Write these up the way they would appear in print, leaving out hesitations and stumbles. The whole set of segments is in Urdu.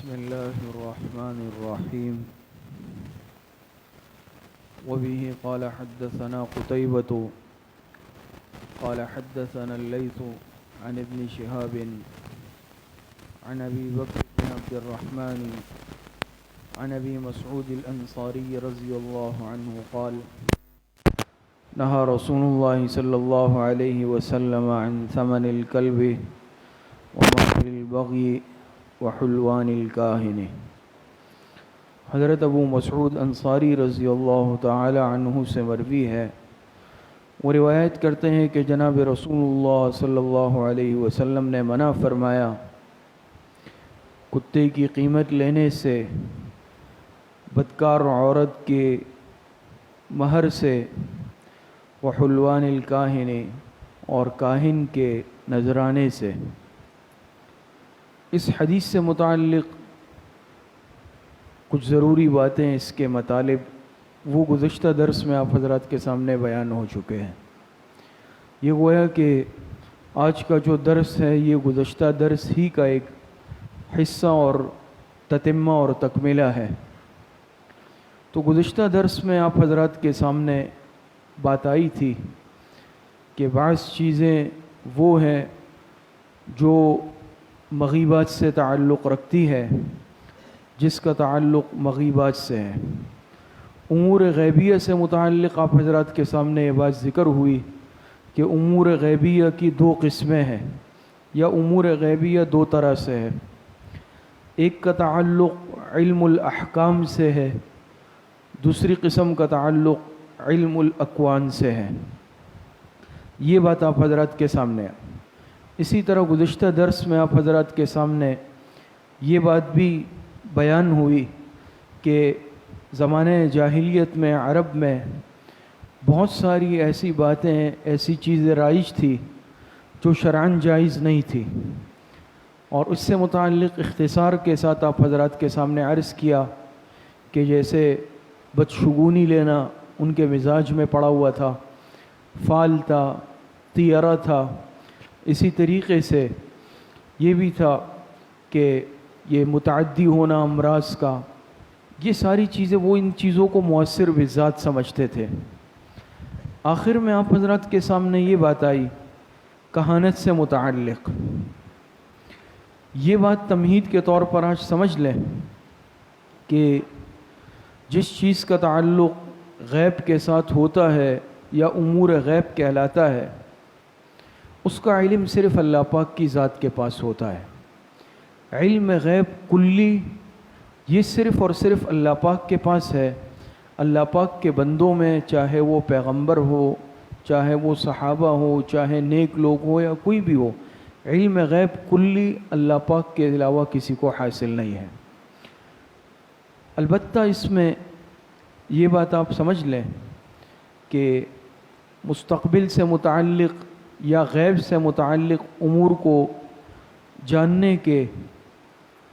بسم الله الرحمن الرحيم وبه قال حدثنا قتيبة قال حدثنا الليث عن ابن شهاب عن أبي بكر بن عبد الرحمن عن أبي مسعود الأنصاري رضي الله عنه قال نهى رسول الله صلى الله عليه وسلم عن ثمن الكلب ومهر البغي وحلوان الكاهن۔ حضرت ابو مسعود انصاری رضی اللہ تعالی عنہ سے مروی ہے، وہ روایت کرتے ہیں کہ جناب رسول اللہ صلی اللہ علیہ وسلم نے منع فرمایا کتے کی قیمت لینے سے، بدکار عورت کے مہر سے، وحلوان الکاہن اور کاہن کے نذرانے سے۔ اس حدیث سے متعلق کچھ ضروری باتیں، اس کے مطالب وہ گزشتہ درس میں آپ حضرات کے سامنے بیان ہو چکے ہیں۔ یہ گویا کہ آج کا جو درس ہے یہ گزشتہ درس ہی کا ایک حصہ اور تتمہ اور تکملہ ہے۔ تو گزشتہ درس میں آپ حضرات کے سامنے بات آئی تھی کہ بعض چیزیں وہ ہیں جو مغیبات سے تعلق رکھتی ہے، جس کا تعلق مغیبات سے ہے۔ امور غیبیہ سے متعلق آپ حضرات کے سامنے یہ بات ذکر ہوئی کہ امور غیبیہ کی دو قسمیں ہیں، یا امور غیبیہ دو طرح سے ہے۔ ایک کا تعلق علم الاحکام سے ہے، دوسری قسم کا تعلق علم الاکوان سے ہے۔ یہ بات آپ حضرات کے سامنے ہے۔ اسی طرح گزشتہ درس میں آپ حضرات کے سامنے یہ بات بھی بیان ہوئی کہ زمانہ جاہلیت میں عرب میں بہت ساری ایسی باتیں، ایسی چیزیں رائج تھی جو شرعاً جائز نہیں تھی، اور اس سے متعلق اختصار کے ساتھ آپ حضرات کے سامنے عرض کیا کہ جیسے بدشگونی لینا ان کے مزاج میں پڑا ہوا تھا، فال تھا، طیرہ تھا۔ اسی طریقے سے یہ بھی تھا کہ یہ متعدی ہونا امراض کا، یہ ساری چیزیں وہ ان چیزوں کو مؤثر بالذات سمجھتے تھے۔ آخر میں آپ حضرات کے سامنے یہ بات آئی کہانت سے متعلق۔ یہ بات تمہید کے طور پر آج سمجھ لیں کہ جس چیز کا تعلق غیب کے ساتھ ہوتا ہے یا امور غیب کہلاتا ہے، اس کا علم صرف اللہ پاک کی ذات کے پاس ہوتا ہے۔ علم غیب کلی یہ صرف اور صرف اللہ پاک کے پاس ہے۔ اللہ پاک کے بندوں میں، چاہے وہ پیغمبر ہو، چاہے وہ صحابہ ہو، چاہے نیک لوگ ہو یا کوئی بھی ہو، علم غیب کلی اللہ پاک کے علاوہ کسی کو حاصل نہیں ہے۔ البتہ اس میں یہ بات آپ سمجھ لیں کہ مستقبل سے متعلق یا غیب سے متعلق امور کو جاننے کے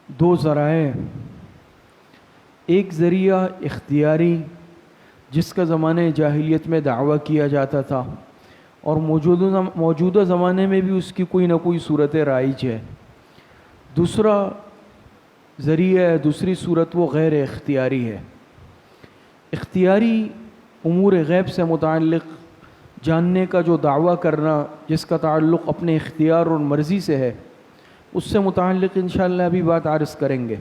دو ذرائع، ایک ذریعہ اختیاری جس کا زمانے جاہلیت میں دعویٰ کیا جاتا تھا، اور موجودہ زمانے میں بھی اس کی کوئی نہ کوئی صورت رائج ہے۔ دوسرا ذریعہ ہے، دوسری صورت وہ غیر اختیاری ہے۔ اختیاری امور غیب سے متعلق جاننے کا جو دعویٰ کرنا، جس کا تعلق اپنے اختیار اور مرضی سے ہے، اس سے متعلق انشاءاللہ ابھی بات عرض کریں گے۔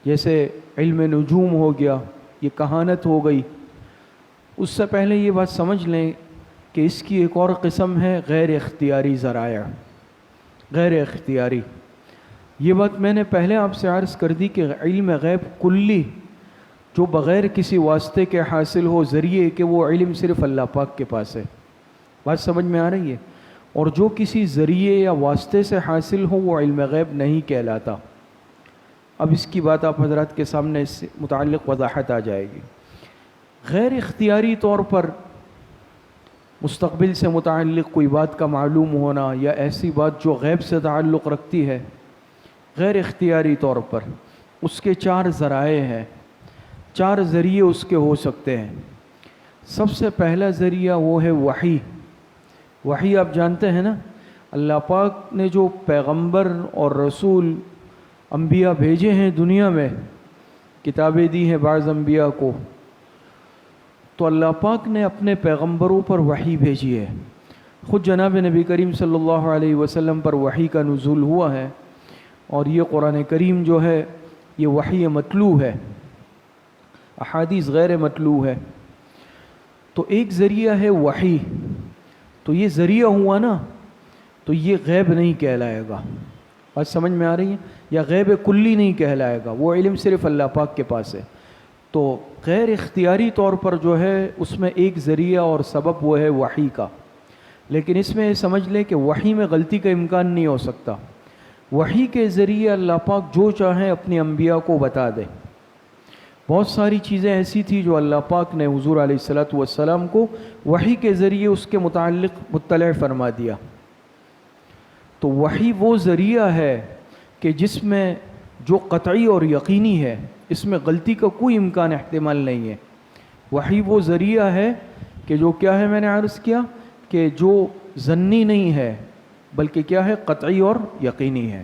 جیسے علم نجوم ہو گیا، یہ کہانت ہو گئی۔ اس سے پہلے یہ بات سمجھ لیں کہ اس کی ایک اور قسم ہے غیر اختیاری ذرائع، غیر اختیاری۔ یہ بات میں نے پہلے آپ سے عرض کر دی کہ علم غیب کلی جو بغیر کسی واسطے کے حاصل ہو، ذریعے کہ وہ علم صرف اللہ پاک کے پاس ہے۔ بات سمجھ میں آ رہی ہے؟ اور جو کسی ذریعے یا واسطے سے حاصل ہو وہ علم غیب نہیں کہلاتا۔ اب اس کی بات آپ حضرات کے سامنے اس سے متعلق وضاحت آ جائے گی۔ غیر اختیاری طور پر مستقبل سے متعلق کوئی بات کا معلوم ہونا یا ایسی بات جو غیب سے تعلق رکھتی ہے، غیر اختیاری طور پر اس کے چار ذرائع ہیں، چار ذریعے اس کے ہو سکتے ہیں۔ سب سے پہلا ذریعہ وہ ہے وحی۔ وحی آپ جانتے ہیں نا، اللہ پاک نے جو پیغمبر اور رسول انبیاء بھیجے ہیں دنیا میں، کتابیں دی ہیں بعض انبیاء کو، تو اللہ پاک نے اپنے پیغمبروں پر وحی بھیجی ہے۔ خود جناب نبی کریم صلی اللہ علیہ وسلم پر وحی کا نزول ہوا ہے، اور یہ قرآن کریم جو ہے یہ وحی متلو ہے، احادیث غیر متلو ہے۔ تو ایک ذریعہ ہے وحی، تو یہ ذریعہ ہوا نا، تو یہ غیب نہیں کہلائے گا۔ بات سمجھ میں آ رہی ہے؟ یا غیب کلی نہیں کہلائے گا، وہ علم صرف اللہ پاک کے پاس ہے۔ تو غیر اختیاری طور پر جو ہے اس میں ایک ذریعہ اور سبب وہ ہے وحی کا، لیکن اس میں سمجھ لیں کہ وحی میں غلطی کا امکان نہیں ہو سکتا۔ وحی کے ذریعے اللہ پاک جو چاہیں اپنے انبیاء کو بتا دے۔ بہت ساری چیزیں ایسی تھی جو اللہ پاک نے حضور علیہ الصلاۃ والسلام کو وحی کے ذریعے اس کے متعلق مطلع فرما دیا۔ تو وحی وہ ذریعہ ہے کہ جس میں جو قطعی اور یقینی ہے، اس میں غلطی کا کوئی امکان احتمال نہیں ہے۔ وحی وہ ذریعہ ہے کہ جو کیا ہے، میں نے عرض کیا کہ جو ظنی نہیں ہے بلکہ کیا ہے، قطعی اور یقینی ہے،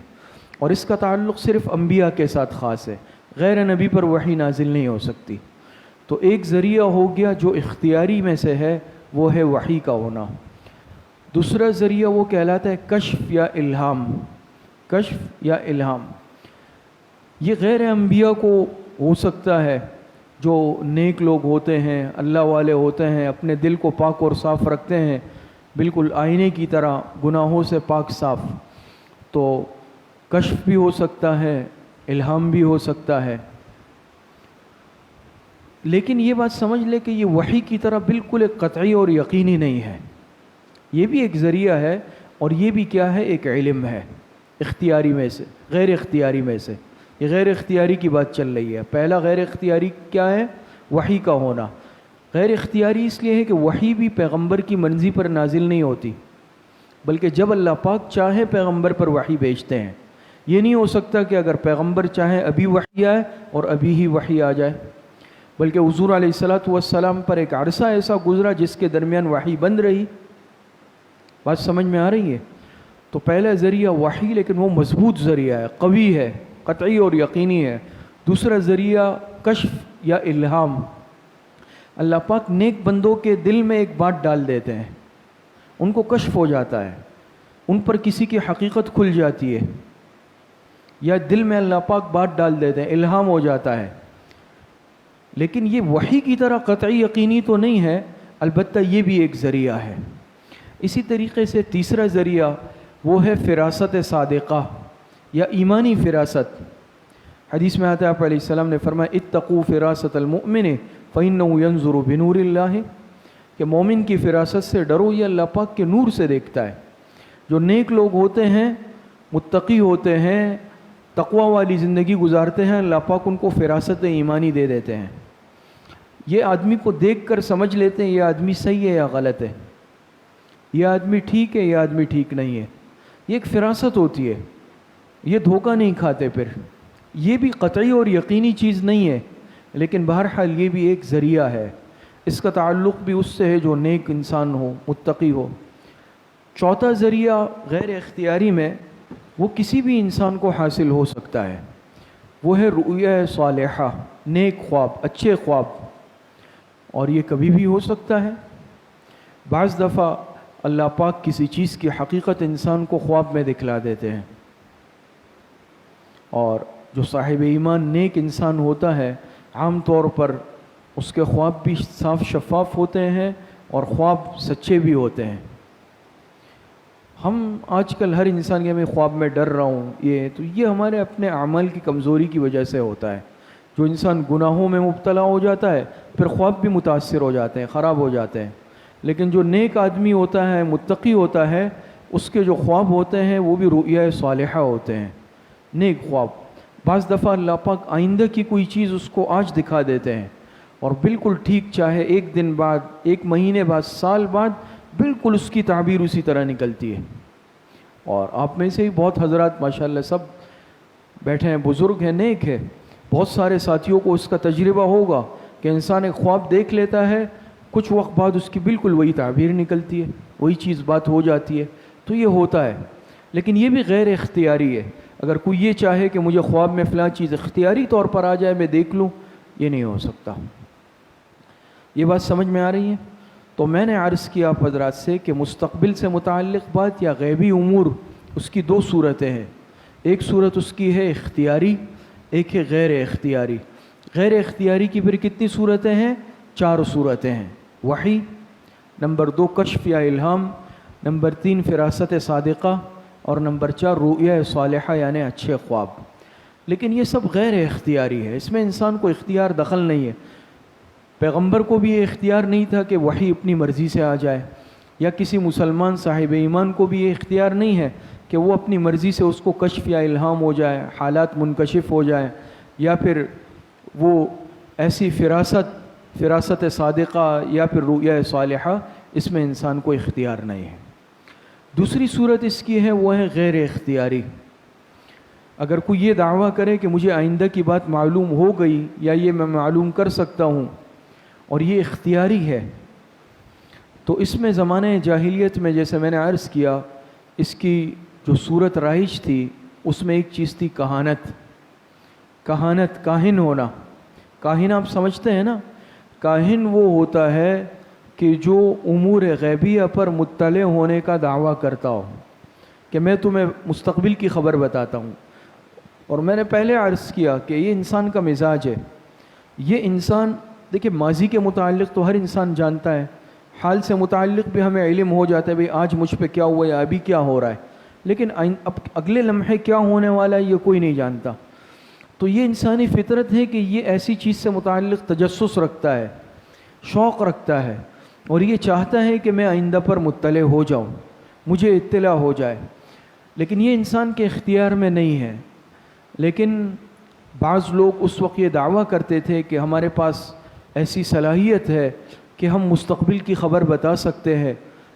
اور اس کا تعلق صرف انبیاء کے ساتھ خاص ہے، غیر نبی پر وحی نازل نہیں ہو سکتی۔ تو ایک ذریعہ ہو گیا جو اختیاری میں سے ہے، وہ ہے وحی کا ہونا۔ دوسرا ذریعہ وہ کہلاتا ہے کشف یا الہام۔ کشف یا الہام یہ غیر انبیاء کو ہو سکتا ہے، جو نیک لوگ ہوتے ہیں، اللہ والے ہوتے ہیں، اپنے دل کو پاک اور صاف رکھتے ہیں، بالکل آئینے کی طرح گناہوں سے پاک صاف، تو کشف بھی ہو سکتا ہے، الہام بھی ہو سکتا ہے۔ لیکن یہ بات سمجھ لے کہ یہ وحی کی طرح بالکل ایک قطعی اور یقینی نہیں ہے، یہ بھی ایک ذریعہ ہے، اور یہ بھی کیا ہے، ایک علم ہے، اختیاری میں سے، غیر اختیاری میں سے۔ یہ غیر اختیاری کی بات چل رہی ہے۔ پہلا غیر اختیاری کیا ہے؟ وحی کا ہونا۔ غیر اختیاری اس لیے ہے کہ وحی بھی پیغمبر کی مرضی پر نازل نہیں ہوتی، بلکہ جب اللہ پاک چاہے پیغمبر پر وحی بھیجتے ہیں۔ یہ نہیں ہو سکتا کہ اگر پیغمبر چاہے ابھی وحی آئے اور ابھی ہی وحی آ جائے، بلکہ حضور علیہ الصلاۃ والسلام پر ایک عرصہ ایسا گزرا جس کے درمیان وحی بند رہی۔ بات سمجھ میں آ رہی ہے؟ تو پہلا ذریعہ وحی، لیکن وہ مضبوط ذریعہ ہے، قوی ہے، قطعی اور یقینی ہے۔ دوسرا ذریعہ کشف یا الہام، اللہ پاک نیک بندوں کے دل میں ایک بات ڈال دیتے ہیں، ان کو کشف ہو جاتا ہے، ان پر کسی کی حقیقت کھل جاتی ہے، یا دل میں اللہ پاک بات ڈال دیتے ہیں، الہام ہو جاتا ہے۔ لیکن یہ وحی کی طرح قطعی یقینی تو نہیں ہے، البتہ یہ بھی ایک ذریعہ ہے۔ اسی طریقے سے تیسرا ذریعہ وہ ہے فراست صادقہ یا ایمانی فراست۔ حدیث میں آتا ہے، آپ علیہ السلام نے فرمایا اتقوا فراست المؤمن فإنه ينظر بنور اللہ، کہ مومن کی فراست سے ڈرو، یہ اللہ پاک کے نور سے دیکھتا ہے۔ جو نیک لوگ ہوتے ہیں، متقی ہوتے ہیں، تقوی والی زندگی گزارتے ہیں، اللہ پاک ان کو فراست ایمانی دے دیتے ہیں۔ یہ آدمی کو دیکھ کر سمجھ لیتے ہیں یہ آدمی صحیح ہے یا غلط ہے، یہ آدمی ٹھیک ہے، یہ آدمی ٹھیک نہیں ہے۔ یہ ایک فراست ہوتی ہے، یہ دھوکہ نہیں کھاتے۔ پھر یہ بھی قطعی اور یقینی چیز نہیں ہے، لیکن بہرحال یہ بھی ایک ذریعہ ہے۔ اس کا تعلق بھی اس سے ہے جو نیک انسان ہو، متقی ہو۔ چوتھا ذریعہ غیر اختیاری میں وہ کسی بھی انسان کو حاصل ہو سکتا ہے، وہ ہے رؤیا صالحہ، نیک خواب، اچھے خواب، اور یہ کبھی بھی ہو سکتا ہے۔ بعض دفعہ اللہ پاک کسی چیز کی حقیقت انسان کو خواب میں دکھلا دیتے ہیں، اور جو صاحب ایمان نیک انسان ہوتا ہے عام طور پر اس کے خواب بھی صاف شفاف ہوتے ہیں اور خواب سچے بھی ہوتے ہیں۔ ہم آج کل ہر انسان کے میں خواب میں ڈر رہا ہوں، یہ ہمارے اپنے اعمال کی کمزوری کی وجہ سے ہوتا ہے۔ جو انسان گناہوں میں مبتلا ہو جاتا ہے پھر خواب بھی متاثر ہو جاتے ہیں، خراب ہو جاتے ہیں۔ لیکن جو نیک آدمی ہوتا ہے، متقی ہوتا ہے، اس کے جو خواب ہوتے ہیں وہ بھی رؤیا صالحہ ہوتے ہیں، نیک خواب۔ بعض دفعہ اللہ پاک آئندہ کی کوئی چیز اس کو آج دکھا دیتے ہیں، اور بالکل ٹھیک چاہے ایک دن بعد، ایک مہینے بعد، سال بعد، بالکل اس کی تعبیر اسی طرح نکلتی ہے۔ اور آپ میں سے ہی بہت حضرات ماشاءاللہ سب بیٹھے ہیں، بزرگ ہیں، نیک ہے، بہت سارے ساتھیوں کو اس کا تجربہ ہوگا کہ انسان ایک خواب دیکھ لیتا ہے، کچھ وقت بعد اس کی بالکل وہی تعبیر نکلتی ہے، وہی چیز بات ہو جاتی ہے۔ تو یہ ہوتا ہے، لیکن یہ بھی غیر اختیاری ہے۔ اگر کوئی یہ چاہے کہ مجھے خواب میں فلاں چیز اختیاری طور پر آ جائے میں دیکھ لوں، یہ نہیں ہو سکتا۔ یہ بات سمجھ میں آ رہی ہے؟ تو میں نے عرض کیا آپ حضرات سے کہ مستقبل سے متعلق بات یا غیبی امور، اس کی دو صورتیں ہیں۔ ایک صورت اس کی ہے اختیاری، ایک ہے غیر اختیاری۔ غیر اختیاری کی پھر کتنی صورتیں ہیں؟ 4 صورتیں ہیں۔ وحی، نمبر 2 کشف یا الہام، نمبر 3 فراست صادقہ، اور نمبر 4 رؤیا صالحہ یعنی اچھے خواب۔ لیکن یہ سب غیر اختیاری ہے، اس میں انسان کو اختیار دخل نہیں ہے۔ پیغمبر کو بھی یہ اختیار نہیں تھا کہ وحی اپنی مرضی سے آ جائے، یا کسی مسلمان صاحب ایمان کو بھی یہ اختیار نہیں ہے کہ وہ اپنی مرضی سے اس کو کشف یا الہام ہو جائے، حالات منکشف ہو جائیں، یا پھر وہ ایسی فراست صادقہ یا پھر رؤیا صالحہ، اس میں انسان کو اختیار نہیں ہے۔ دوسری صورت اس کی ہے وہ ہے غیر اختیاری۔ اگر کوئی یہ دعویٰ کرے کہ مجھے آئندہ کی بات معلوم ہو گئی یا یہ میں معلوم کر سکتا ہوں اور یہ اختیاری ہے، تو اس میں زمانہ جاہلیت میں جیسے میں نے عرض کیا اس کی جو صورت رائج تھی اس میں ایک چیز تھی کہانت، کاہن ہونا۔ کاہن آپ سمجھتے ہیں نا، کاہن وہ ہوتا ہے کہ جو امور غیبیہ پر مطلع ہونے کا دعویٰ کرتا ہو کہ میں تمہیں مستقبل کی خبر بتاتا ہوں۔ اور میں نے پہلے عرض کیا کہ یہ انسان کا مزاج ہے۔ یہ انسان دیکھیں ماضی کے متعلق تو ہر انسان جانتا ہے، حال سے متعلق بھی ہمیں علم ہو جاتا ہے بھئی آج مجھ پہ کیا ہوا یا ابھی کیا ہو رہا ہے، لیکن اب اگلے لمحے کیا ہونے والا ہے یہ کوئی نہیں جانتا۔ تو یہ انسانی فطرت ہے کہ یہ ایسی چیز سے متعلق تجسس رکھتا ہے، شوق رکھتا ہے، اور یہ چاہتا ہے کہ میں آئندہ پر مطلع ہو جاؤں، مجھے اطلاع ہو جائے۔ لیکن یہ انسان کے اختیار میں نہیں ہے۔ لیکن بعض لوگ اس وقت یہ دعویٰ کرتے تھے کہ ہمارے پاس ایسی صلاحیت ہے کہ ہم مستقبل کی خبر بتا سکتے ہیں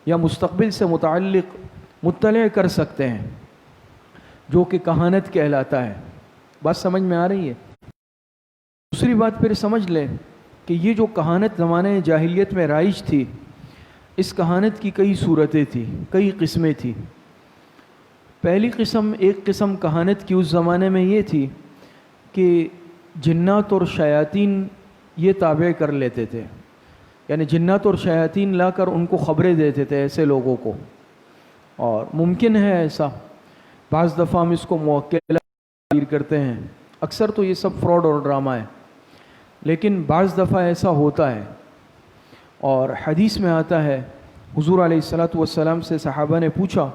یا مستقبل سے متعلق مطلع کر سکتے ہیں، جو کہ کہانت کہلاتا ہے۔ بات سمجھ میں آ رہی ہے؟ دوسری بات پھر سمجھ لیں کہ یہ جو کہانت زمانہ جاہلیت میں رائج تھی، اس کہانت کی کئی صورتیں تھیں، کئی قسمیں تھیں۔ پہلی قسم، ایک قسم کہانت کی اس زمانے میں یہ تھی کہ جنات اور شیاطین یہ تابع کر لیتے تھے، یعنی جنات اور شیاطین لا کر ان کو خبریں دیتے تھے ایسے لوگوں کو۔ اور ممکن ہے ایسا، بعض دفعہ ہم اس کو موکلہ تعبیر کرتے ہیں، اکثر تو یہ سب فراڈ اور ڈرامہ ہے، لیکن بعض دفعہ ایسا ہوتا ہے۔ اور حدیث میں آتا ہے، حضور علیہ السلام سے صحابہ نے پوچھا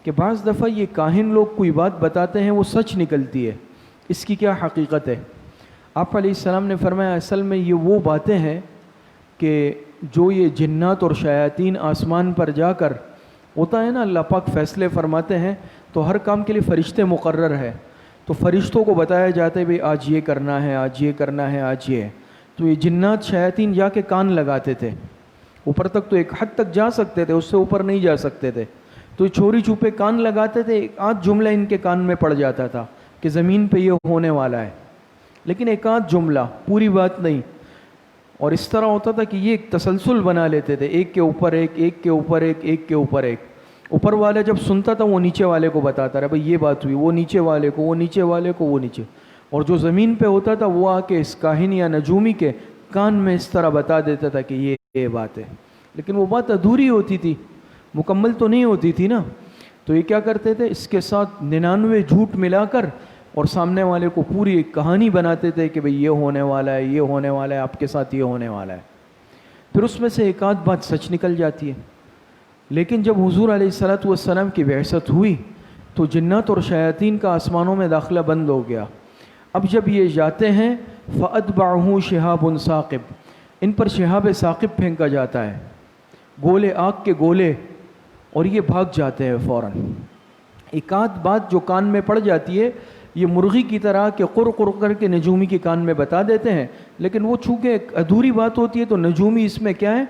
کہ بعض دفعہ یہ کاہن لوگ کوئی بات بتاتے ہیں وہ سچ نکلتی ہے، اس کی کیا حقیقت ہے؟ آپ علیہ السلام نے فرمایا اصل میں یہ وہ باتیں ہیں کہ جو یہ جنات اور شیاطین آسمان پر جا کر، ہوتا ہے نا اللہ پاک فیصلے فرماتے ہیں تو ہر کام کے لیے فرشتے مقرر ہے، تو فرشتوں کو بتایا جاتا ہے بھئی آج یہ کرنا ہے، آج یہ کرنا ہے، آج یہ ہے۔ تو یہ جنات شیاطین جا کے کان لگاتے تھے، اوپر تک تو ایک حد تک جا سکتے تھے، اس سے اوپر نہیں جا سکتے تھے، تو چوری چھپے کان لگاتے تھے۔ ایک آدھ جملہ ان کے کان میں پڑ جاتا تھا کہ زمین پہ یہ ہونے والا ہے، لیکن ایک آدھ جملہ، پوری بات نہیں۔ اور اس طرح ہوتا تھا کہ یہ ایک تسلسل بنا لیتے تھے، ایک کے اوپر ایک، ایک کے اوپر ایک، ایک کے اوپر ایک۔ اوپر والا جب سنتا تھا وہ نیچے والے کو بتاتا رہا بھئی یہ بات ہوئی، وہ نیچے والے کو، وہ نیچے والے کو، وہ نیچے، اور جو زمین پہ ہوتا تھا وہ آ کے اس کاہن یا نجومی کے کان میں اس طرح بتا دیتا تھا کہ یہ بات ہے، لیکن وہ بات ادھوری ہوتی تھی، مکمل تو نہیں ہوتی تھی نا۔ تو یہ کیا کرتے تھے، اس کے ساتھ 99 جھوٹ ملا کر اور سامنے والے کو پوری ایک کہانی بناتے تھے کہ بھئی یہ ہونے والا ہے، یہ ہونے والا ہے، آپ کے ساتھ یہ ہونے والا ہے۔ پھر اس میں سے ایک آدھ بات سچ نکل جاتی ہے۔ لیکن جب حضور علیہ السلام کی بعثت ہوئی تو جنات اور شیاطین کا آسمانوں میں داخلہ بند ہو گیا۔ اب جب یہ جاتے ہیں فَأَتْبَعُهُ شِهَابٌ ثَاقِبٌ، ان پر شہاب ثاقب پھینکا جاتا ہے، گولے، آگ کے گولے، اور یہ بھاگ جاتے ہیں فوراً۔ ایک آدھ بات جو کان میں پڑ جاتی ہے، یہ مرغی کی طرح کہ قر قر کر کے نجومی کے کان میں بتا دیتے ہیں، لیکن وہ چونکہ ایک ادھوری بات ہوتی ہے تو نجومی اس میں کیا ہے،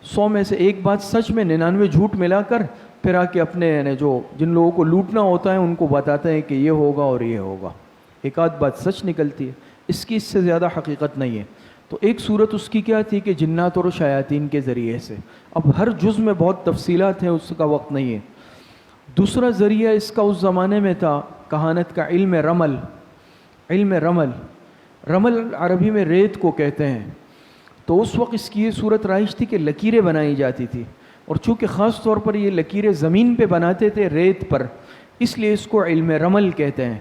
100 میں سے ایک بات سچ میں 99 جھوٹ ملا کر پھر آ کے اپنے یعنی جو جن لوگوں کو لوٹنا ہوتا ہے ان کو بتاتے ہیں کہ یہ ہوگا اور یہ ہوگا۔ ایک آدھ بات سچ نکلتی ہے، اس کی اس سے زیادہ حقیقت نہیں ہے۔ تو ایک صورت اس کی کیا تھی کہ جنات اور شیاطین کے ذریعے سے، اب ہر جز میں بہت تفصیلات ہیں، اس کا وقت نہیں ہے۔ دوسرا ذریعہ اس کا اس زمانے میں تھا کہانت کا علم رمل. علم رمل، رمل عربی میں ریت کو کہتے ہیں. تو اس وقت اس کی یہ صورت رائج تھی کہ لکیریں بنائی جاتی تھی، اور چونکہ خاص طور پر یہ لکیریں زمین پہ بناتے تھے ریت پر، اس لیے اس کو علم رمل کہتے ہیں.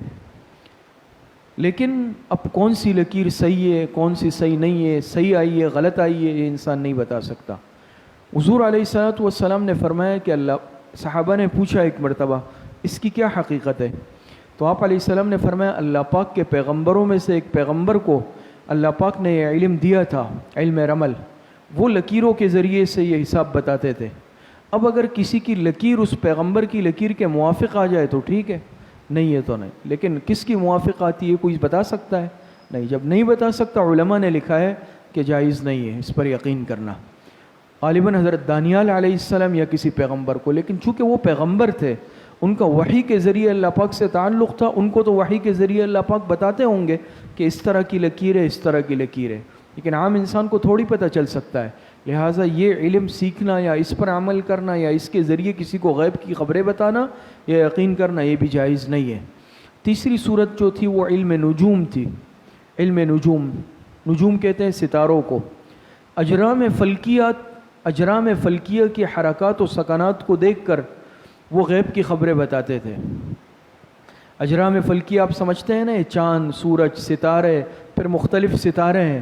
لیکن اب کون سی لکیر صحیح ہے کون سی صحیح نہیں ہے، صحیح آئی ہے غلط آئی ہے، یہ انسان نہیں بتا سکتا. حضور علیہ الصلوۃ والسلام نے فرمایا کہ صحابہ نے پوچھا ایک مرتبہ اس کی کیا حقیقت ہے، تو آپ علیہ السلام نے فرمایا اللہ پاک کے پیغمبروں میں سے ایک پیغمبر کو اللہ پاک نے یہ علم دیا تھا، علم رمل. وہ لکیروں کے ذریعے سے یہ حساب بتاتے تھے. اب اگر کسی کی لکیر اس پیغمبر کی لکیر کے موافق آ جائے تو ٹھیک ہے، نہیں ہے تو نہیں. لیکن کس کی موافق آتی ہے کوئی بتا سکتا ہے؟ نہیں. جب نہیں بتا سکتا علماء نے لکھا ہے کہ جائز نہیں ہے اس پر یقین کرنا. غالباً حضرت دانیال علیہ السلام یا کسی پیغمبر کو، لیکن چونکہ وہ پیغمبر تھے ان کا وحی کے ذریعے اللہ پاک سے تعلق تھا، ان کو تو وحی کے ذریعے اللہ پاک بتاتے ہوں گے کہ اس طرح کی لکیر ہے اس طرح کی لکیر ہے. لیکن عام انسان کو تھوڑی پتہ چل سکتا ہے. لہٰذا یہ علم سیکھنا یا اس پر عمل کرنا یا اس کے ذریعے کسی کو غیب کی خبریں بتانا یا یقین کرنا یہ بھی جائز نہیں ہے. تیسری صورت جو تھی وہ علم نجوم تھی. علم نجوم، نجوم کہتے ہیں ستاروں کو. اجرام فلکیہ کی حرکات و سکنات کو دیکھ کر وہ غیب کی خبریں بتاتے تھے. اجرام فلکیہ آپ سمجھتے ہیں نا، چاند، سورج، ستارے، پھر مختلف ستارے ہیں.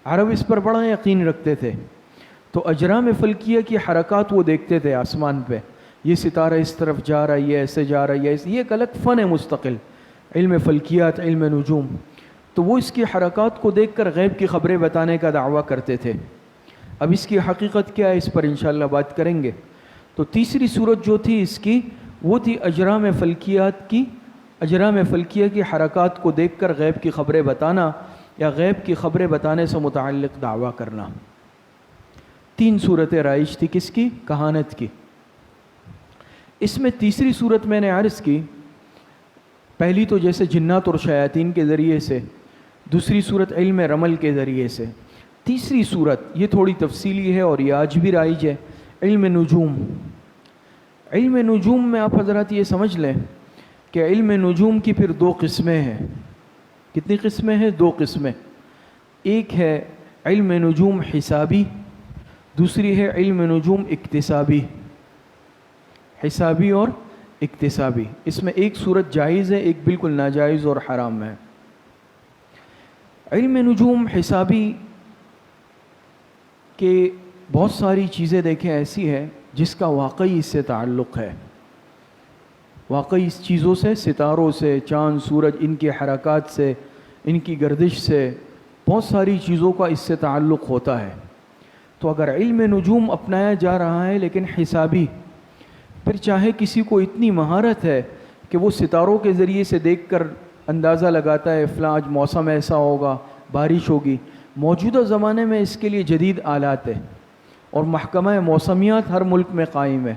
عرب اس پر بڑا یقین رکھتے تھے. تو اجرام فلکیہ کی حرکات وہ دیکھتے تھے آسمان پہ، یہ ستارہ اس طرف جا رہا ہے، یہ ایسے جا رہا ہے، یہ ایک الگ فن ہے مستقل، علم فلکیات، علم نجوم. تو وہ اس کی حرکات کو دیکھ کر غیب کی خبریں بتانے کا دعویٰ کرتے تھے. اب اس کی حقیقت کیا ہے اس پر انشاءاللہ بات کریں گے. تو تیسری صورت جو تھی اس کی وہ تھی اجرام فلکیہ کی حرکات کو دیکھ کر غیب کی خبریں بتانا یا غیب کی خبریں بتانے سے متعلق دعویٰ کرنا. 3 صورتیں رائج تھی کس کی؟ کہانت کی. اس میں تیسری صورت میں نے عرض کی، پہلی تو جیسے جنات اور شیاطین کے ذریعے سے، دوسری صورت علم رمل کے ذریعے سے. تیسری صورت یہ تھوڑی تفصیلی ہے اور یہ آج بھی رائج ہے، علم نجوم. علم نجوم میں آپ حضرات یہ سمجھ لیں کہ علم نجوم کی پھر 2 قسمیں ہیں. کتنی قسمیں ہیں؟ 2 قسمیں. ایک ہے علم نجوم حسابی، دوسری ہے علم نجوم اکتسابی. حسابی اور اکتسابی، اس میں ایک صورت جائز ہے، ایک بالکل ناجائز اور حرام ہے. علم نجوم حسابی کہ بہت ساری چیزیں دیکھیں ایسی ہے جس کا واقعی اس سے تعلق ہے، واقعی اس چیزوں سے، ستاروں سے، چاند، سورج، ان کی حرکات سے، ان کی گردش سے، بہت ساری چیزوں کا اس سے تعلق ہوتا ہے. تو اگر علم نجوم اپنایا جا رہا ہے لیکن حسابی، پھر چاہے کسی کو اتنی مہارت ہے کہ وہ ستاروں کے ذریعے سے دیکھ کر اندازہ لگاتا ہے فلاں آج موسم ایسا ہوگا، بارش ہوگی. موجودہ زمانے میں اس کے لیے جدید آلات ہیں اور محکمہ موسمیات ہر ملک میں قائم ہے.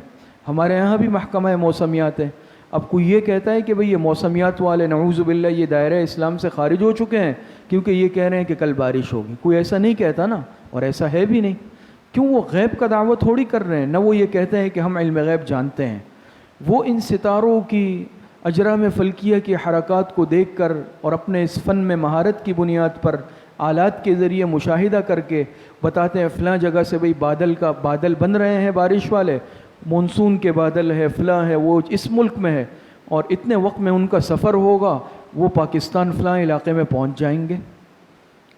ہمارے یہاں بھی محکمہ موسمیات ہے. اب کوئی یہ کہتا ہے کہ بھئی یہ موسمیات والے نعوذ باللہ یہ دائرہ اسلام سے خارج ہو چکے ہیں کیونکہ یہ کہہ رہے ہیں کہ کل بارش ہوگی. کوئی ایسا نہیں کہتا نا، اور ایسا ہے بھی نہیں. کیوں؟ وہ غیب کا دعویٰ تھوڑی کر رہے ہیں، نہ وہ یہ کہتے ہیں کہ ہم علم غیب جانتے ہیں. وہ ان ستاروں کی اجرام فلکیہ کی حرکات کو دیکھ کر اور اپنے اس فن میں مہارت کی بنیاد پر آلات کے ذریعے مشاہدہ کر کے بتاتے ہیں فلاں جگہ سے بھئی بادل بن رہے ہیں بارش والے، مونسون کے بادل ہے، فلاں ہے، وہ اس ملک میں ہے اور اتنے وقت میں ان کا سفر ہوگا، وہ پاکستان فلاں علاقے میں پہنچ جائیں گے.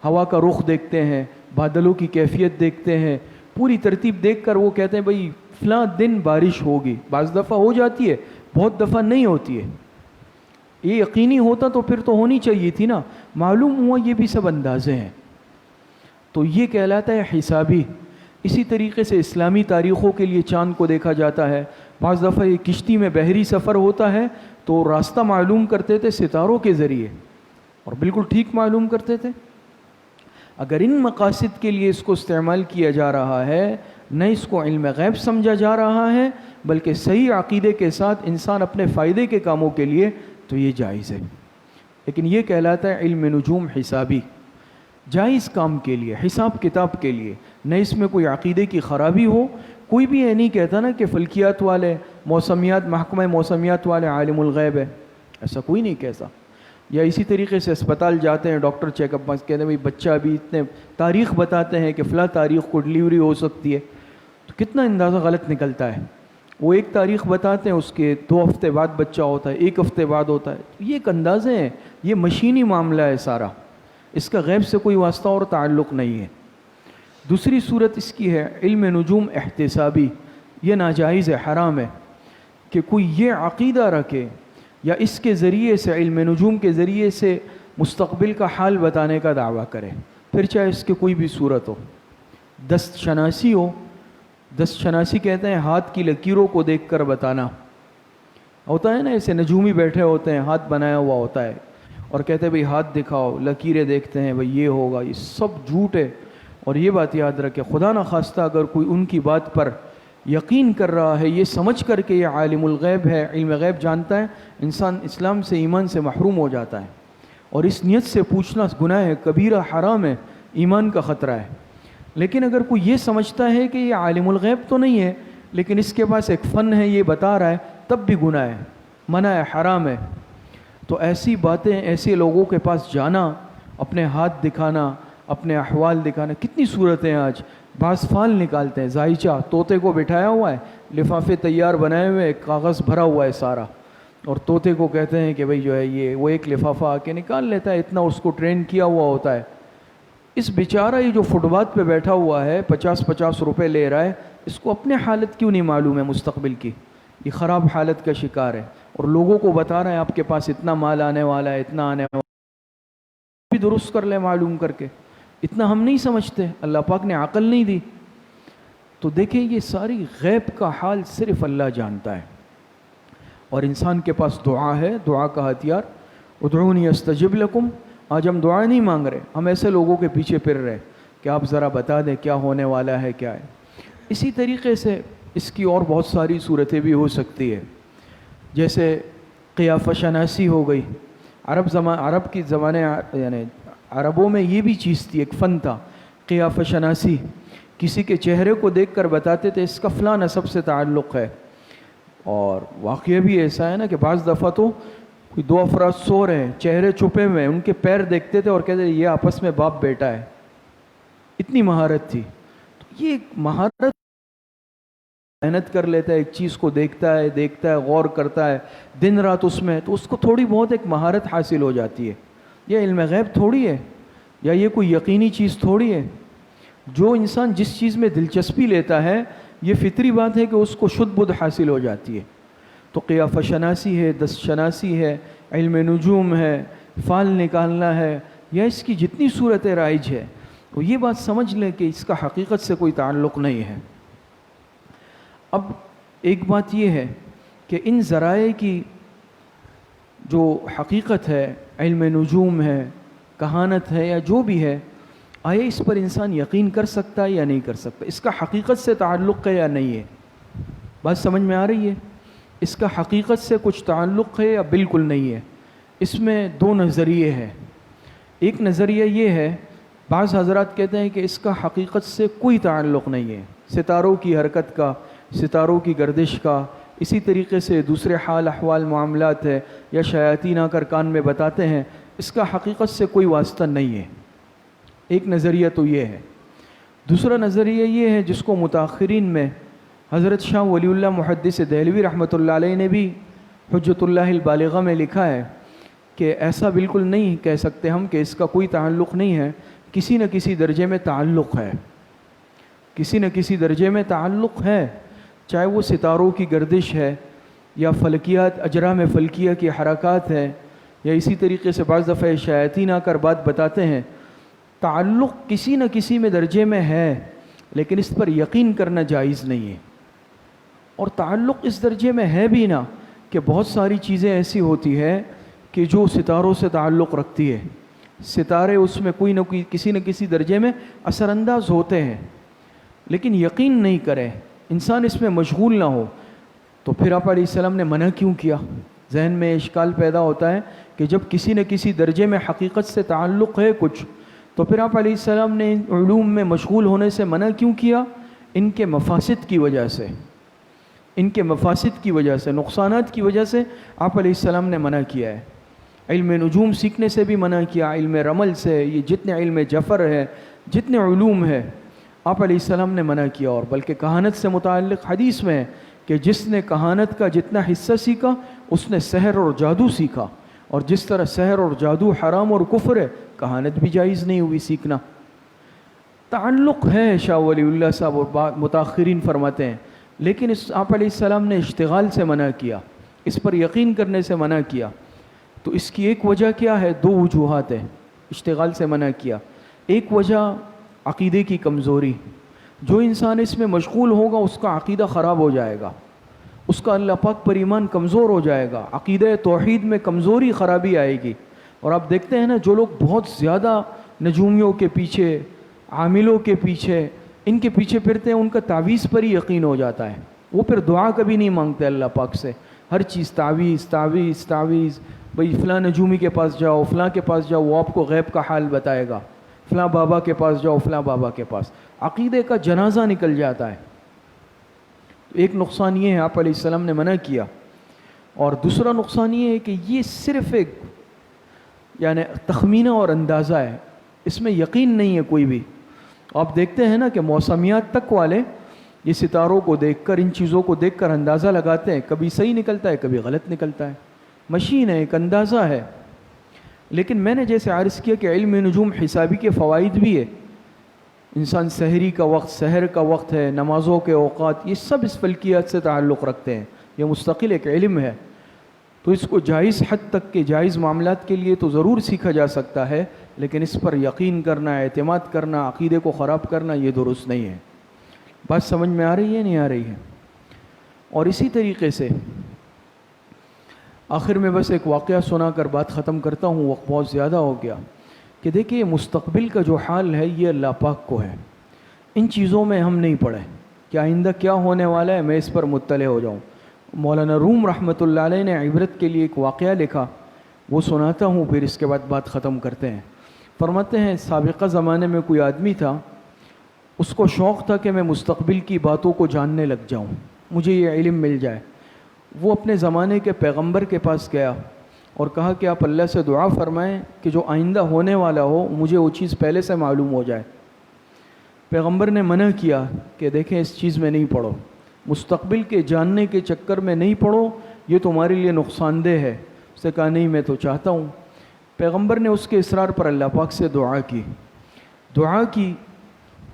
ہوا کا رخ دیکھتے ہیں، بادلوں کی کیفیت دیکھتے ہیں، پوری ترتیب دیکھ کر وہ کہتے ہیں بھئی فلاں دن بارش ہوگی. بعض دفعہ ہو جاتی ہے، بہت دفعہ نہیں ہوتی ہے. یہ یقینی ہوتا تو پھر تو ہونی چاہیے تھی نا. معلوم ہوا یہ بھی سب اندازے ہیں. تو یہ کہلاتا ہے حسابی. اسی طریقے سے اسلامی تاریخوں کے لیے چاند کو دیکھا جاتا ہے. بعض دفعہ یہ کشتی میں بحری سفر ہوتا ہے تو راستہ معلوم کرتے تھے ستاروں کے ذریعے اور بالکل ٹھیک معلوم کرتے تھے. اگر ان مقاصد کے لیے اس کو استعمال کیا جا رہا ہے، نہ اس کو علم غیب سمجھا جا رہا ہے بلکہ صحیح عقیدے کے ساتھ انسان اپنے فائدے کے کاموں کے لیے، تو یہ جائز ہے. لیکن یہ کہلاتا ہے علم نجوم حسابی، جائز کام کے لیے، حساب کتاب کے لیے، نہ اس میں کوئی عقیدے کی خرابی ہو. کوئی بھی یہ نہیں کہتا نا کہ فلکیات والے، موسمیات، محکمہ موسمیات والے عالم الغیب ہے. ایسا کوئی نہیں کہتا. یا اسی طریقے سے اسپتال جاتے ہیں, ڈاکٹر چیک اپ کہتے ہیں بھائی بچہ ابھی اتنے تاریخ بتاتے ہیں کہ فلاں تاریخ کو ڈلیوری ہو سکتی ہے, تو کتنا اندازہ غلط نکلتا ہے. وہ ایک تاریخ بتاتے ہیں, اس کے 2 ہفتے بعد بچہ ہوتا ہے, 1 ہفتے بعد ہوتا ہے. یہ ایک اندازے ہیں, یہ مشینی معاملہ ہے سارا, اس کا غیب سے کوئی واسطہ اور تعلق نہیں ہے. دوسری صورت اس کی ہے علم نجوم احتسابی. یہ ناجائز ہے, حرام ہے کہ کوئی یہ عقیدہ رکھے یا اس کے ذریعے سے, علم نجوم کے ذریعے سے مستقبل کا حال بتانے کا دعویٰ کرے, پھر چاہے اس کے کوئی بھی صورت ہو. دست شناسی ہو, دست شناسی کہتے ہیں ہاتھ کی لکیروں کو دیکھ کر بتانا. ہوتا ہے نا ایسے نجومی بیٹھے ہوتے ہیں, ہاتھ بنایا ہوا ہوتا ہے اور کہتے ہیں بھئی ہاتھ دکھاؤ, لکیریں دیکھتے ہیں, بھئی یہ ہوگا. یہ سب جھوٹ ہے. اور یہ بات یاد رکھے, خدا نخواستہ اگر کوئی ان کی بات پر یقین کر رہا ہے یہ سمجھ کر کہ یہ عالم الغیب ہے, علم غیب جانتا ہے, انسان اسلام سے, ایمان سے محروم ہو جاتا ہے. اور اس نیت سے پوچھنا گناہ ہے, کبیرہ, حرام ہے, ایمان کا خطرہ ہے. لیکن اگر کوئی یہ سمجھتا ہے کہ یہ عالم الغیب تو نہیں ہے لیکن اس کے پاس ایک فن ہے, یہ بتا رہا ہے, تب بھی گناہ ہے, منع ہے, حرام ہے. تو ایسی باتیں, ایسے لوگوں کے پاس جانا, اپنے ہاتھ دکھانا, اپنے احوال دکھانا, کتنی صورتیں آج بعض فال نکالتے ہیں. زائچہ طوطے کو بٹھایا ہوا ہے, لفافے تیار بنائے ہوئے, کاغذ بھرا ہوا ہے سارا, اور طوطے کو کہتے ہیں کہ بھئی جو ہے یہ, وہ ایک لفافہ آ کے نکال لیتا ہے, اتنا اس کو ٹرین کیا ہوا ہوتا ہے. اس بیچارہ یہ جو فٹ باتھ پہ بیٹھا ہوا ہے, 50 روپے لے رہا ہے, اس کو اپنے حالت کیوں نہیں معلوم ہے مستقبل کی؟ یہ خراب حالت کا شکار ہے, اور لوگوں کو بتا رہا ہے آپ کے پاس اتنا مال آنے والا ہے, اتنا آنے والا ہے. بھی درست کر لے معلوم کر کے. اتنا ہم نہیں سمجھتے, اللہ پاک نے عقل نہیں دی. تو دیکھیں یہ ساری غیب کا حال صرف اللہ جانتا ہے. اور انسان کے پاس دعا ہے, دعا کا ہتھیار. ادعونی استجب لکم. آج ہم دعا نہیں مانگ رہے, ہم ایسے لوگوں کے پیچھے پھر رہے کہ آپ ذرا بتا دیں کیا ہونے والا ہے, کیا ہے. اسی طریقے سے اس کی اور بہت ساری صورتیں بھی ہو سکتی ہے, جیسے قیافہ شناسی ہو گئی. عرب کی زمانے, یعنی عربوں میں یہ بھی چیز تھی, ایک فن تھا قیافہ شناسی. کسی کے چہرے کو دیکھ کر بتاتے تھے اس کا فلاں نسب سے تعلق ہے. اور واقعہ بھی ایسا ہے نا کہ بعض دفعہ تو کوئی 2 افراد سو رہے ہیں, چہرے چھپے ہوئے ہیں, ان کے پیر دیکھتے تھے اور کہتے تھے یہ آپس میں باپ بیٹا ہے. اتنی مہارت تھی. تو یہ ایک مہارت, محنت کر لیتا ہے, ایک چیز کو دیکھتا ہے, غور کرتا ہے دن رات اس میں, تو اس کو تھوڑی بہت ایک مہارت حاصل ہو جاتی ہے. یہ علم غیب تھوڑی ہے, یا یہ کوئی یقینی چیز تھوڑی ہے. جو انسان جس چیز میں دلچسپی لیتا ہے, یہ فطری بات ہے کہ اس کو شد بدھ حاصل ہو جاتی ہے. تو قیافہ شناسی ہے, دست شناسی ہے, علم نجوم ہے, فال نکالنا ہے, یا اس کی جتنی صورت رائج ہے, تو یہ بات سمجھ لیں کہ اس کا حقیقت سے کوئی تعلق نہیں ہے. اب ایک بات یہ ہے کہ ان ذرائع کی جو حقیقت ہے, علم نجوم ہے, کہانت ہے, یا جو بھی ہے, آیا اس پر انسان یقین کر سکتا ہے یا نہیں کر سکتا؟ اس کا حقیقت سے تعلق ہے یا نہیں ہے؟ بات سمجھ میں آ رہی ہے؟ اس کا حقیقت سے کچھ تعلق ہے یا بالکل نہیں ہے؟ اس میں 2 نظریے ہیں. ایک نظریہ یہ ہے, بعض حضرات کہتے ہیں کہ اس کا حقیقت سے کوئی تعلق نہیں ہے, ستاروں کی حرکت کا, ستاروں کی گردش کا, اسی طریقے سے دوسرے حال احوال معاملات ہے, یا شیاطین آ کر کان میں بتاتے ہیں, اس کا حقیقت سے کوئی واسطہ نہیں ہے. ایک نظریہ تو یہ ہے. دوسرا نظریہ یہ ہے جس کو متاخرین میں حضرت شاہ ولی اللہ محدث دہلوی رحمۃ اللہ علیہ نے بھی حجت اللہ البالغہ میں لکھا ہے کہ ایسا بالکل نہیں کہہ سکتے ہم کہ اس کا کوئی تعلق نہیں ہے, کسی نہ کسی درجے میں تعلق ہے, کسی نہ کسی درجے میں تعلق ہے, چاہے وہ ستاروں کی گردش ہے, یا فلکیات, اجرام فلکیہ کی حرکات ہے, یا اسی طریقے سے بعض دفعہ شیاطین آ کر بات بتاتے ہیں. تعلق کسی نہ کسی میں درجے میں ہے, لیکن اس پر یقین کرنا جائز نہیں ہے. اور تعلق اس درجے میں ہے بھی نہ کہ بہت ساری چیزیں ایسی ہوتی ہے کہ جو ستاروں سے تعلق رکھتی ہے, ستارے اس میں کوئی نہ کوئی کسی نہ کسی درجے میں اثر انداز ہوتے ہیں, لیکن یقین نہیں کرے, انسان اس میں مشغول نہ ہو. تو پھر آپ علیہ السلام نے منع کیوں کیا؟ ذہن میں اشکال پیدا ہوتا ہے کہ جب کسی نہ کسی درجے میں حقیقت سے تعلق ہے کچھ, تو پھر آپ علیہ السلام نے علوم میں مشغول ہونے سے منع کیوں کیا؟ ان کے مفاسد کی وجہ سے. ان کے مفاسد کی وجہ سے، نقصانات کی وجہ سے آپ علیہ السلام نے منع کیا ہے۔ علم نجوم سیکھنے سے بھی منع کیا، علم رمل سے، یہ جتنے علم جفر ہے، جتنے علوم ہے، آپ علیہ السلام نے منع کیا۔ اور بلکہ کہانت سے متعلق حدیث میں ہے کہ جس نے کہانت کا جتنا حصہ سیکھا اس نے سحر اور جادو سیکھا، اور جس طرح سحر اور جادو حرام اور کفر ہے، کہانت بھی جائز نہیں ہوئی سیکھنا۔ تعلق ہے شاہ ولی اللہ صاحب، اور متاخرین فرماتے ہیں، لیکن آپ علیہ السلام نے اشتغال سے منع کیا، اس پر یقین کرنے سے منع کیا۔ تو اس کی ایک وجہ کیا ہے؟ دو وجوہات ہیں اشتغال سے منع کیا۔ ایک وجہ عقیدے کی کمزوری، جو انسان اس میں مشغول ہوگا اس کا عقیدہ خراب ہو جائے گا، اس کا اللہ پاک پر ایمان کمزور ہو جائے گا، عقیدہ توحید میں کمزوری خرابی آئے گی۔ اور آپ دیکھتے ہیں نا، جو لوگ بہت زیادہ نجومیوں کے پیچھے، عاملوں کے پیچھے، ان کے پیچھے پھرتے ہیں، ان کا تعویذ پر ہی یقین ہو جاتا ہے، وہ پھر دعا کبھی نہیں مانگتے اللہ پاک سے، ہر چیز تعویذ تعویذ تعویذ، بھئی فلاں نجومی کے پاس جاؤ، فلاں کے پاس جاؤ، وہ آپ کو غیب کا حال بتائے گا، فلاں بابا کے پاس جاؤ، فلاں بابا کے پاس، عقیدے کا جنازہ نکل جاتا ہے۔ ایک نقصان یہ ہے، آپ علیہ السلام نے منع کیا۔ اور دوسرا نقصان یہ ہے کہ یہ صرف ایک یعنی تخمینہ اور اندازہ ہے، اس میں یقین نہیں ہے کوئی بھی۔ آپ دیکھتے ہیں نا کہ موسمیات تک والے یہ ستاروں کو دیکھ کر، ان چیزوں کو دیکھ کر اندازہ لگاتے ہیں، کبھی صحیح نکلتا ہے کبھی غلط نکلتا ہے، مشین ہے، ایک اندازہ ہے۔ لیکن میں نے جیسے عرض کیا کہ علم نجوم حسابی کے فوائد بھی ہے، انسان سحری کا وقت، سحر کا وقت ہے، نمازوں کے اوقات، یہ سب اس فلکیات سے تعلق رکھتے ہیں، یہ مستقل ایک علم ہے۔ تو اس کو جائز حد تک کے جائز معاملات کے لیے تو ضرور سیکھا جا سکتا ہے، لیکن اس پر یقین کرنا، اعتماد کرنا، عقیدے کو خراب کرنا، یہ درست نہیں ہے۔ بات سمجھ میں آ رہی ہے نہیں آ رہی ہے؟ اور اسی طریقے سے آخر میں بس ایک واقعہ سنا کر بات ختم کرتا ہوں، وقت بہت زیادہ ہو گیا، کہ دیکھیے مستقبل کا جو حال ہے یہ اللہ پاک کو ہے، ان چیزوں میں ہم نہیں پڑے کہ آئندہ کیا ہونے والا ہے میں اس پر مطلع ہو جاؤں۔ مولانا روم رحمۃ اللہ علیہ نے عبرت کے لیے ایک واقعہ لکھا، وہ سناتا ہوں، پھر اس کے بعد بات ختم کرتے ہیں۔ فرماتے ہیں سابقہ زمانے میں کوئی آدمی تھا، اس کو شوق تھا کہ میں مستقبل کی باتوں کو جاننے لگ جاؤں، مجھے یہ علم مل جائے۔ وہ اپنے زمانے کے پیغمبر کے پاس گیا اور کہا کہ آپ اللہ سے دعا فرمائیں کہ جو آئندہ ہونے والا ہو مجھے وہ چیز پہلے سے معلوم ہو جائے۔ پیغمبر نے منع کیا کہ دیکھیں اس چیز میں نہیں پڑھو، مستقبل کے جاننے کے چکر میں نہیں پڑھو، یہ تمہارے لیے نقصان دہ ہے۔ اس نے کہا نہیں میں تو چاہتا ہوں۔ پیغمبر نے اس کے اصرار پر اللہ پاک سے دعا کی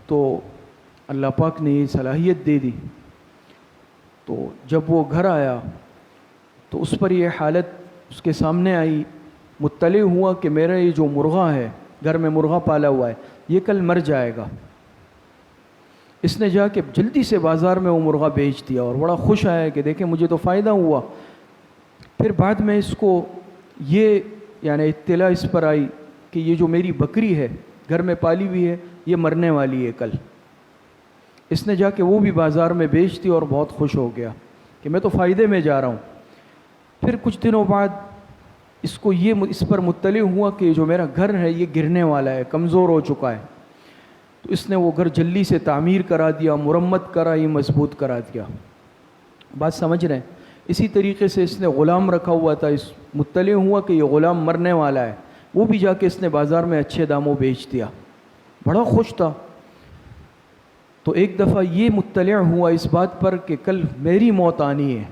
تو اللہ پاک نے یہ صلاحیت دے دی۔ تو جب وہ گھر آیا تو اس پر یہ حالت اس کے سامنے آئی، مطلع ہوا کہ میرا یہ جو مرغا ہے، گھر میں مرغا پالا ہوا ہے، یہ کل مر جائے گا۔ اس نے جا کے جلدی سے بازار میں وہ مرغا بیچ دیا اور بڑا خوش آیا کہ دیکھیں مجھے تو فائدہ ہوا۔ پھر بعد میں اس کو یہ یعنی اطلاع اس پر آئی کہ یہ جو میری بکری ہے گھر میں پالی ہوئی ہے یہ مرنے والی ہے کل۔ اس نے جا کے وہ بھی بازار میں بیچ دی اور بہت خوش ہو گیا کہ میں تو فائدے میں جا رہا ہوں۔ پھر کچھ دنوں بعد اس کو اس پر مطلع ہوا کہ جو میرا گھر ہے یہ گرنے والا ہے، کمزور ہو چکا ہے۔ تو اس نے وہ گھر جلدی سے تعمیر کرا دیا، مرمت کرائی، مضبوط کرا دیا۔ بات سمجھ رہے ہیں؟ اسی طریقے سے اس نے غلام رکھا ہوا تھا، اس مطلع ہوا کہ یہ غلام مرنے والا ہے، وہ بھی جا کے اس نے بازار میں اچھے داموں بیچ دیا، بڑا خوش تھا۔ تو ایک دفعہ یہ مطلع ہوا اس بات پر کہ کل میری موت آنی ہے،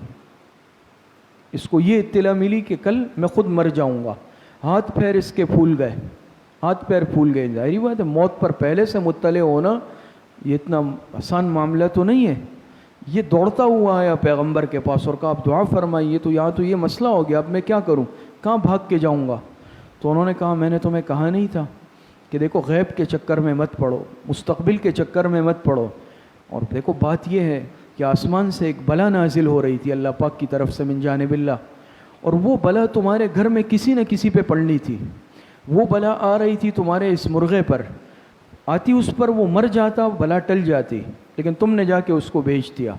اس کو یہ اطلاع ملی کہ کل میں خود مر جاؤں گا۔ ہاتھ پیر اس کے پھول گئے، ہاتھ پیر پھول گئے۔ ظاہری بات ہے موت پر پہلے سے مطلع ہونا یہ اتنا آسان معاملہ تو نہیں ہے۔ یہ دوڑتا ہوا آیا پیغمبر کے پاس اور کہا آپ دعا فرمائیے، تو یہاں تو یہ مسئلہ ہو گیا، اب میں کیا کروں، کہاں بھاگ کے جاؤں گا؟ تو انہوں نے کہا میں نے تمہیں کہا نہیں تھا کہ دیکھو غیب کے چکر میں مت پڑو، مستقبل کے چکر میں مت پڑو۔ اور دیکھو بات یہ ہے کہ آسمان سے ایک بلا نازل ہو رہی تھی اللہ پاک کی طرف سے من جانب اللہ، اور وہ بلا تمہارے گھر میں کسی نہ کسی پہ پڑنی تھی۔ وہ بلا آ رہی تھی تمہارے اس مرغے پر، آتی اس پر وہ مر جاتا، بلا ٹل جاتی، لیکن تم نے جا کے اس کو بیچ دیا۔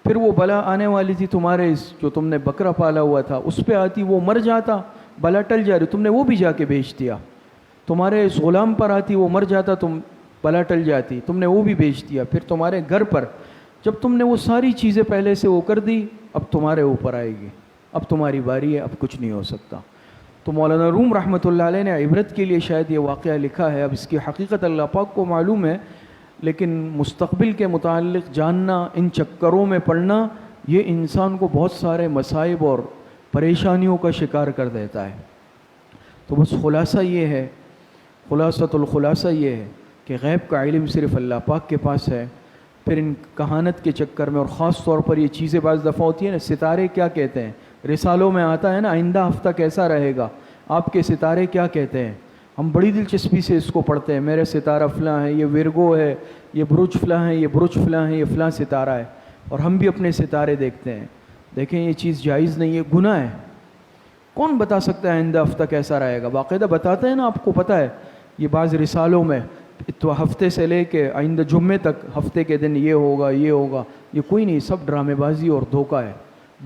پھر وہ بلا آنے والی تھی تمہارے اس جو تم نے بکرا پالا ہوا تھا، اس پہ آتی، وہ مر جاتا، بلا ٹل جا رہی، تم نے وہ بھی جا کے بیچ دیا۔ تمہارے اس غلام پر آتی، وہ مر جاتا، تم بلا ٹل جاتی، تم نے وہ بھی بیچ دیا۔ پھر تمہارے گھر پر جب تم نے وہ ساری چیزیں پہلے سے وہ کر دی، اب تمہارے اوپر آئے گی، اب تمہاری باری ہے، اب کچھ نہیں ہو سکتا۔ تو مولانا روم رحمۃ اللہ علیہ نے عبرت کے لیے شاید یہ واقعہ لکھا ہے، اب اس کی حقیقت اللہ پاک کو معلوم ہے، لیکن مستقبل کے متعلق جاننا، ان چکروں میں پڑنا، یہ انسان کو بہت سارے مصائب اور پریشانیوں کا شکار کر دیتا ہے۔ تو بس خلاصہ یہ ہے، خلاصۃ الخلاصہ یہ ہے کہ غیب کا علم صرف اللہ پاک کے پاس ہے۔ پھر ان کہانت کے چکر میں، اور خاص طور پر یہ چیزیں بعض دفعہ ہوتی ہیں نا، ستارے کیا کہتے ہیں، رسالوں میں آتا ہے نا آئندہ ہفتہ کیسا رہے گا، آپ کے ستارے کیا کہتے ہیں، ہم بڑی دلچسپی سے اس کو پڑھتے ہیں، میرے ستارہ فلاں ہے، یہ ورگو ہے، یہ برج فلاں ہے، یہ برج فلاں ہے، یہ فلاں ستارہ ہے، اور ہم بھی اپنے ستارے دیکھتے ہیں۔ دیکھیں یہ چیز جائز نہیں ہے، گناہ ہے۔ کون بتا سکتا ہے آئندہ ہفتہ کیسا رہے گا؟ باقاعدہ بتاتے ہیں نا، آپ کو پتہ ہے یہ بعض رسالوں میں تو ہفتے سے لے کے آئندہ جمعے تک ہفتے کے دن یہ ہوگا یہ ہوگا، یہ کوئی نہیں، سب ڈرامے بازی اور دھوکہ ہے،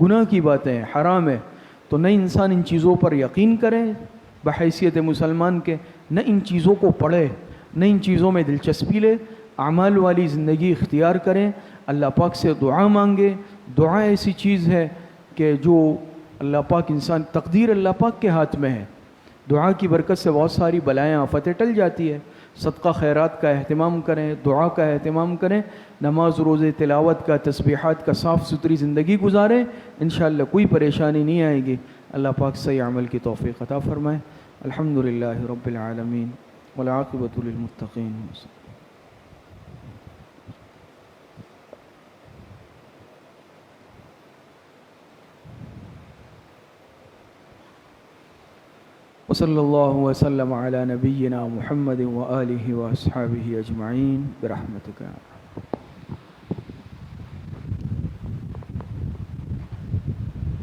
گناہ کی باتیں ہیں، حرام ہے۔ تو نہ انسان ان چیزوں پر یقین کرے بحیثیت مسلمان کے، نہ ان چیزوں کو پڑھے، نہ ان چیزوں میں دلچسپی لے، اعمال والی زندگی اختیار کریں، اللہ پاک سے دعا مانگے۔ دعا ایسی چیز ہے کہ جو اللہ پاک انسان، تقدیر اللہ پاک کے ہاتھ میں ہے، دعا کی برکت سے بہت ساری بلائیں آفتیں ٹل جاتی ہے۔ صدقہ خیرات کا اہتمام کریں، دعا کا اہتمام کریں، نماز روزے تلاوت کا، تسبیحات کا صاف ستھری زندگی گزاریں، انشاءاللہ کوئی پریشانی نہیں آئے گی۔ اللہ پاک صحیح عمل کی توفیق عطا فرمائے۔ الحمدللہ رب العالمین والعاقبۃ للمتقین۔ وصلی اللہ وسلم علی نبینا محمد وآلہ واصحابہ اجمعین برحمتک۔